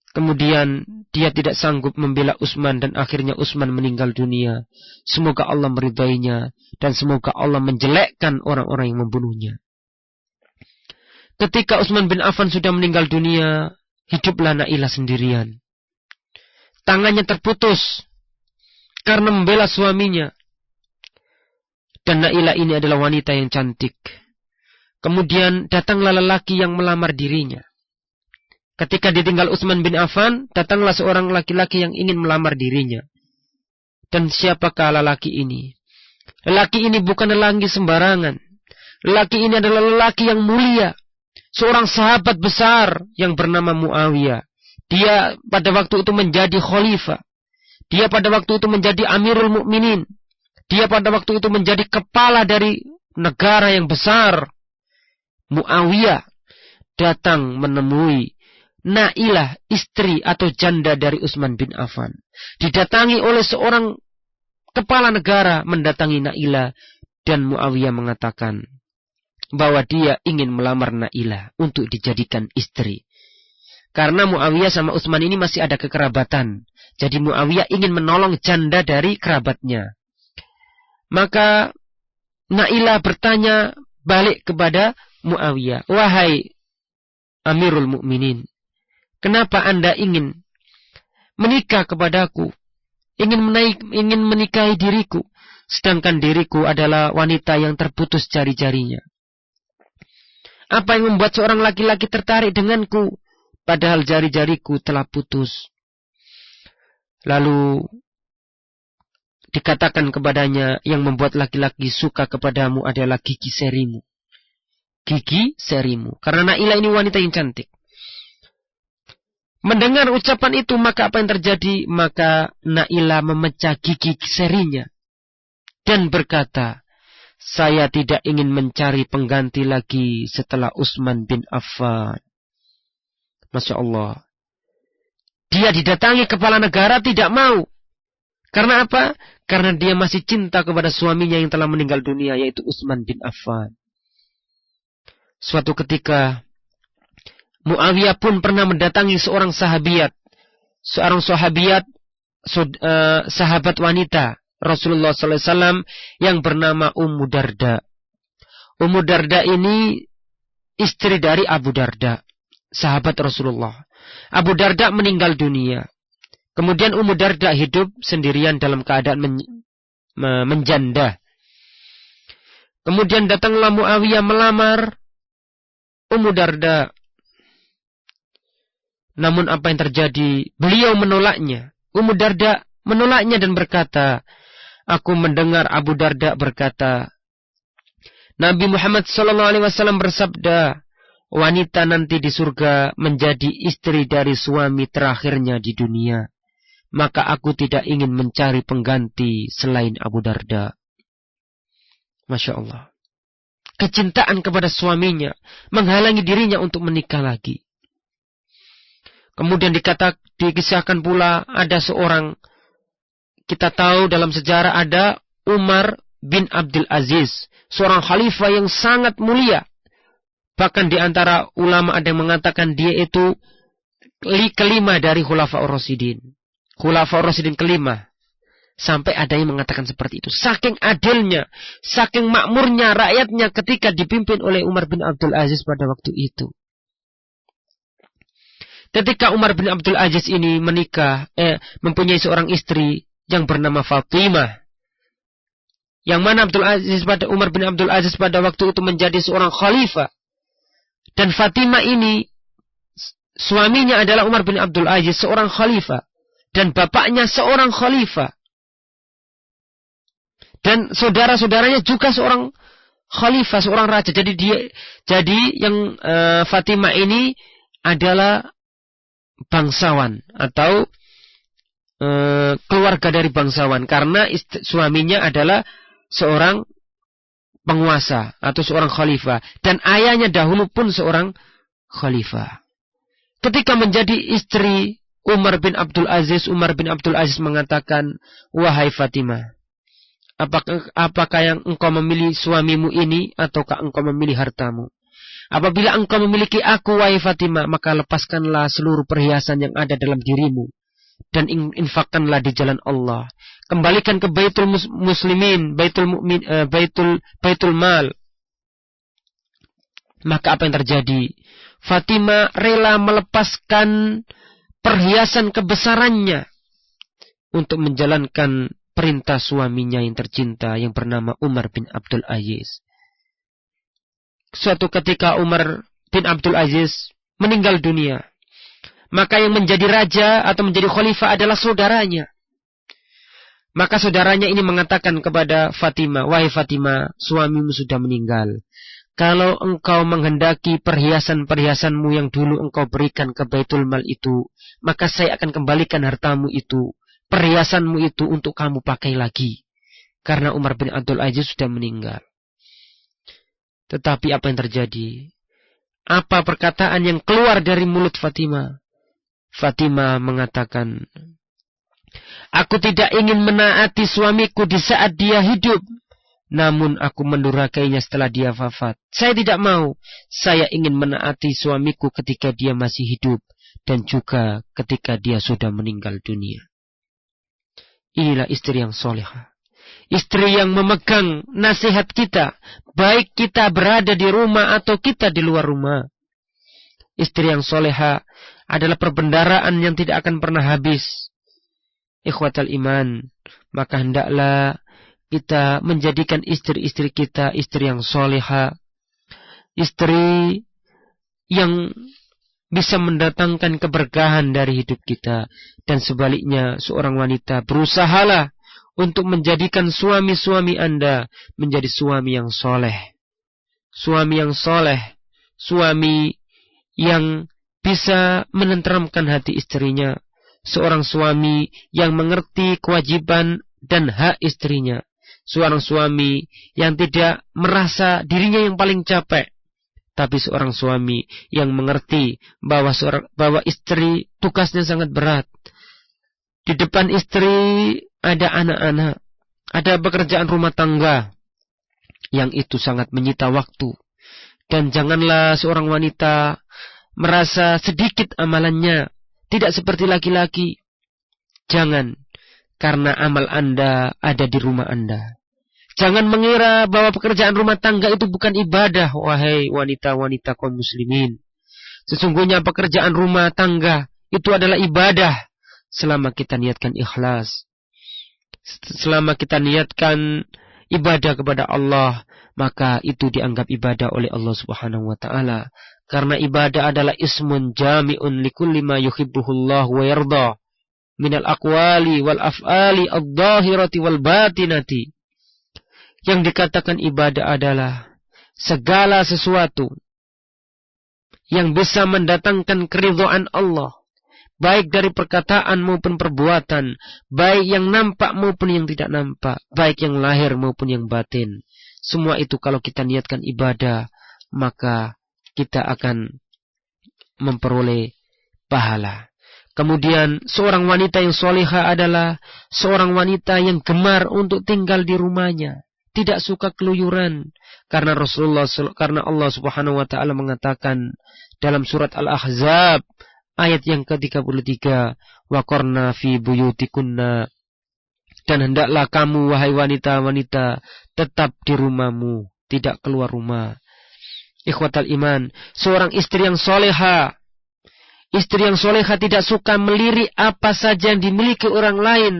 Kemudian dia tidak sanggup membela Utsman dan akhirnya Utsman meninggal dunia. Semoga Allah meridainya dan semoga Allah menjelekkan orang-orang yang membunuhnya. Ketika Utsman bin Affan sudah meninggal dunia, hiduplah Na'ilah sendirian. Tangannya terputus karena membela suaminya. Dan Na'ilah ini adalah wanita yang cantik. Kemudian datanglah lelaki yang melamar dirinya. Ketika ditinggal Utsman bin Affan, datanglah seorang laki-laki yang ingin melamar dirinya. Dan siapakah lelaki ini? Lelaki ini bukan lelaki sembarangan. Lelaki ini adalah lelaki yang mulia. Seorang sahabat besar yang bernama Muawiyah. Dia pada waktu itu menjadi khalifah. Dia pada waktu itu menjadi Amirul Mukminin. Dia pada waktu itu menjadi kepala dari negara yang besar. Muawiyah datang menemui Na'ilah, istri atau janda dari Utsman bin Affan. Didatangi oleh seorang kepala negara mendatangi Na'ilah. Dan Muawiyah mengatakan bahwa dia ingin melamar Na'ilah untuk dijadikan istri. Karena Muawiyah sama Utsman ini masih ada kekerabatan. Jadi Muawiyah ingin menolong janda dari kerabatnya. Maka Na'ilah bertanya balik kepada Muawiyah, wahai Amirul Mukminin, kenapa Anda ingin menikah kepadaku? Ingin menikahi diriku, sedangkan diriku adalah wanita yang terputus jari-jarinya. Apa yang membuat seorang laki-laki tertarik denganku, padahal jari-jariku telah putus? Lalu dikatakan kepadanya, yang membuat laki-laki suka kepadamu adalah gigi serimu. gigi serimu. Karena Nailah ini wanita yang cantik. Mendengar ucapan itu, maka apa yang terjadi? Maka Nailah memecah gigi serinya dan berkata, saya tidak ingin mencari pengganti lagi setelah Utsman bin Affan. Masya Allah. Dia didatangi kepala negara tidak mau. Karena apa? Karena dia masih cinta kepada suaminya yang telah meninggal dunia, yaitu Utsman bin Affan. Suatu ketika Muawiyah pun pernah mendatangi seorang sahabiat. Sahabat wanita Rasulullah SAW yang bernama Ummu Darda. Ummu Darda ini istri dari Abu Darda, sahabat Rasulullah. Abu Darda meninggal dunia. Kemudian Ummu Darda hidup sendirian dalam keadaan menjanda. Kemudian datanglah Muawiyah melamar Ummu Darda. Namun apa yang terjadi? Beliau menolaknya. Ummu Darda menolaknya dan berkata, aku mendengar Abu Darda berkata, Nabi Muhammad SAW bersabda, wanita nanti di surga menjadi istri dari suami terakhirnya di dunia. Maka aku tidak ingin mencari pengganti selain Abu Darda. Masya Allah. Kecintaan kepada suaminya menghalangi dirinya untuk menikah lagi. Kemudian dikisahkan pula ada seorang, kita tahu dalam sejarah ada Umar bin Abdul Aziz, seorang khalifah yang sangat mulia. Bahkan di antara ulama ada yang mengatakan dia itu kelima dari Khulafaur Rasyidin. Khulafaur Rasyidin kelima. Sampai ada yang mengatakan seperti itu. Saking adilnya, saking makmurnya rakyatnya ketika dipimpin oleh Umar bin Abdul Aziz pada waktu itu. Ketika Umar bin Abdul Aziz ini mempunyai seorang istri yang bernama Fatimah. Yang mana Umar bin Abdul Aziz pada waktu itu menjadi seorang khalifah. Dan Fatimah ini suaminya adalah Umar bin Abdul Aziz, seorang khalifah. Dan bapaknya seorang khalifah. Dan saudara-saudaranya juga seorang khalifah, seorang raja. Jadi Fatimah ini adalah bangsawan atau keluarga dari bangsawan karena suaminya adalah seorang penguasa atau seorang khalifah dan ayahnya dahulu pun seorang khalifah. Ketika menjadi istri Umar bin Abdul Aziz mengatakan, wahai Fatimah, apakah yang engkau memilih suamimu ini ataukah engkau memilih hartamu? Apabila engkau memiliki aku, wahai Fatimah, maka lepaskanlah seluruh perhiasan yang ada dalam dirimu. Dan infakkanlah di jalan Allah. Kembalikan ke Baitul Muslimin, Baitul Mal. Maka apa yang terjadi? Fatimah rela melepaskan perhiasan kebesarannya untuk menjalankan perintah suaminya yang tercinta yang bernama Umar bin Abdul Aziz. Suatu ketika Umar bin Abdul Aziz meninggal dunia. Maka yang menjadi raja atau menjadi khalifah adalah saudaranya. Maka saudaranya ini mengatakan kepada Fatimah, wahai Fatimah, suamimu sudah meninggal. Kalau engkau menghendaki perhiasan-perhiasanmu yang dulu engkau berikan ke Baitul Mal itu, maka saya akan kembalikan hartamu itu, perhiasanmu itu untuk kamu pakai lagi. Karena Umar bin Abdul Aziz sudah meninggal. Tetapi apa yang terjadi? Apa perkataan yang keluar dari mulut Fatimah? Fatimah mengatakan, aku tidak ingin menaati suamiku di saat dia hidup. Namun aku mendurhakainya setelah dia wafat. Saya tidak mau. Saya ingin menaati suamiku ketika dia masih hidup. Dan juga ketika dia sudah meninggal dunia. Inilah istri yang solehah. Istri yang memegang nasihat kita, baik kita berada di rumah atau kita di luar rumah. Istri yang soleha adalah perbendaharaan yang tidak akan pernah habis. Ikhwatal iman, maka hendaklah kita menjadikan istri-istri kita istri yang soleha, istri yang bisa mendatangkan keberkahan dari hidup kita. Dan sebaliknya, seorang wanita berusahalah untuk menjadikan suami-suami Anda menjadi suami yang soleh. suami yang soleh, suami yang bisa menenteramkan hati istrinya, seorang suami yang mengerti kewajiban dan hak istrinya, seorang suami yang tidak merasa dirinya yang paling capek, tapi seorang suami yang mengerti bahwa istri tugasnya sangat berat. Di depan istri ada anak-anak, ada pekerjaan rumah tangga yang itu sangat menyita waktu. Dan janganlah seorang wanita merasa sedikit amalannya, tidak seperti laki-laki. Jangan, karena amal Anda ada di rumah Anda. Jangan mengira bahwa pekerjaan rumah tangga itu bukan ibadah, wahai wanita-wanita kaum muslimin. Sesungguhnya pekerjaan rumah tangga itu adalah ibadah selama kita niatkan ikhlas. Selama kita niatkan ibadah kepada Allah, maka itu dianggap ibadah oleh Allah Subhanahu wa taala. Karena ibadah adalah ismun jami'un likulli ma yuhibbuhullah wa yarda minal aqwali wal af'ali adh-dhahirati wal batinati. Yang dikatakan ibadah adalah segala sesuatu yang bisa mendatangkan keridhaan Allah, baik dari perkataan maupun perbuatan, baik yang nampak maupun yang tidak nampak, baik yang lahir maupun yang batin. Semua itu kalau kita niatkan ibadah, maka kita akan memperoleh pahala. Kemudian seorang wanita yang solihah adalah seorang wanita yang gemar untuk tinggal di rumahnya, tidak suka keluyuran. Karena Allah Subhanahu wa taala mengatakan dalam surat Al-Ahzab ayat yang ke-33, waqarna fi buyutikunna, dan hendaklah kamu wahai wanita-wanita tetap di rumahmu, tidak keluar rumah. Ikhwatal iman, seorang istri yang soleha tidak suka melirik apa saja yang dimiliki orang lain,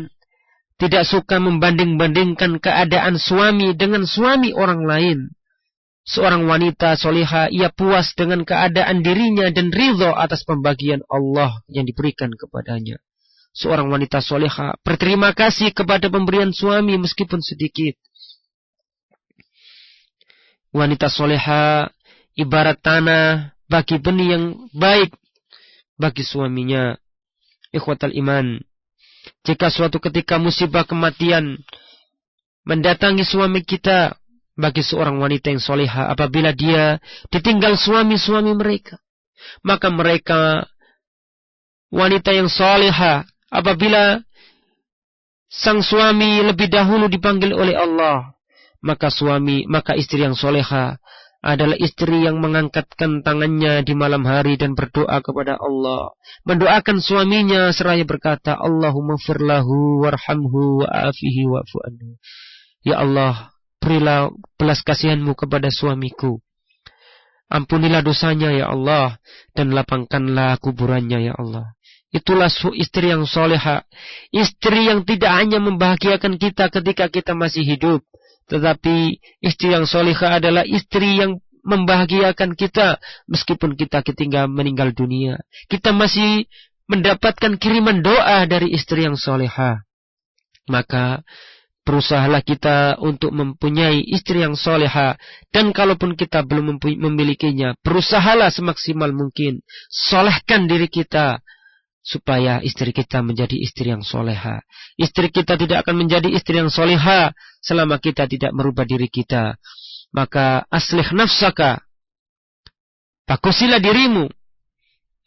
tidak suka membanding-bandingkan keadaan suami dengan suami orang lain. Seorang wanita soleha, ia puas dengan keadaan dirinya dan ridho atas pembagian Allah yang diberikan kepadanya. Seorang wanita soleha berterima kasih kepada pemberian suami meskipun sedikit. Wanita soleha ibarat tanah bagi benih yang baik bagi suaminya. Ikhwatal iman, jika suatu ketika musibah kematian mendatangi suami kita, bagi seorang wanita yang soleha, apabila dia ditinggal suami-suami mereka, maka mereka wanita yang soleha, apabila sang suami lebih dahulu dipanggil oleh Allah, maka istri yang soleha adalah istri yang mengangkatkan tangannya di malam hari dan berdoa kepada Allah, mendoakan suaminya seraya berkata, Allahumma firlahu warhamhu wa'afihi wa'fu anhu. Ya Allah, berilah belas kasihanmu kepada suamiku, ampunilah dosanya ya Allah, dan lapangkanlah kuburannya ya Allah. Itulah istri yang soleha, istri yang tidak hanya membahagiakan kita ketika kita masih hidup, tetapi istri yang soleha adalah istri yang membahagiakan kita meskipun kita meninggal dunia. Kita masih mendapatkan kiriman doa dari istri yang soleha. Maka berusahalah kita untuk mempunyai istri yang soleha, dan kalaupun kita belum memilikinya, berusahalah semaksimal mungkin solehkan diri kita supaya istri kita menjadi istri yang soleha. Istri kita tidak akan menjadi istri yang soleha selama kita tidak merubah diri kita. Maka aslih nafsaka, bagusilah dirimu,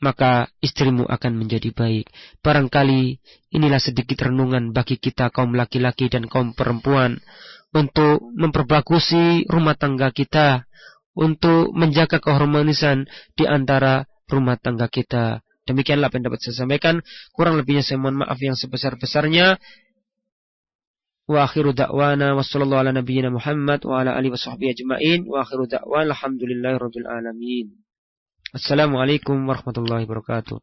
maka istrimu akan menjadi baik. Barangkali inilah sedikit renungan bagi kita kaum laki-laki dan kaum perempuan untuk memperbagusi rumah tangga kita, untuk menjaga keharmonisan di antara rumah tangga kita. Demikianlah apa yang dapat saya sampaikan. Kurang lebihnya saya mohon maaf yang sebesar-besarnya. Wa akhiru da'wana wa sallallahu ala nabiyyina Muhammad wa ala alihi wa sahbihi ajma'in. Wa akhiru da'wana alhamdulillahi rabbil alamin. Assalamualaikum warahmatullahi wabarakatuh.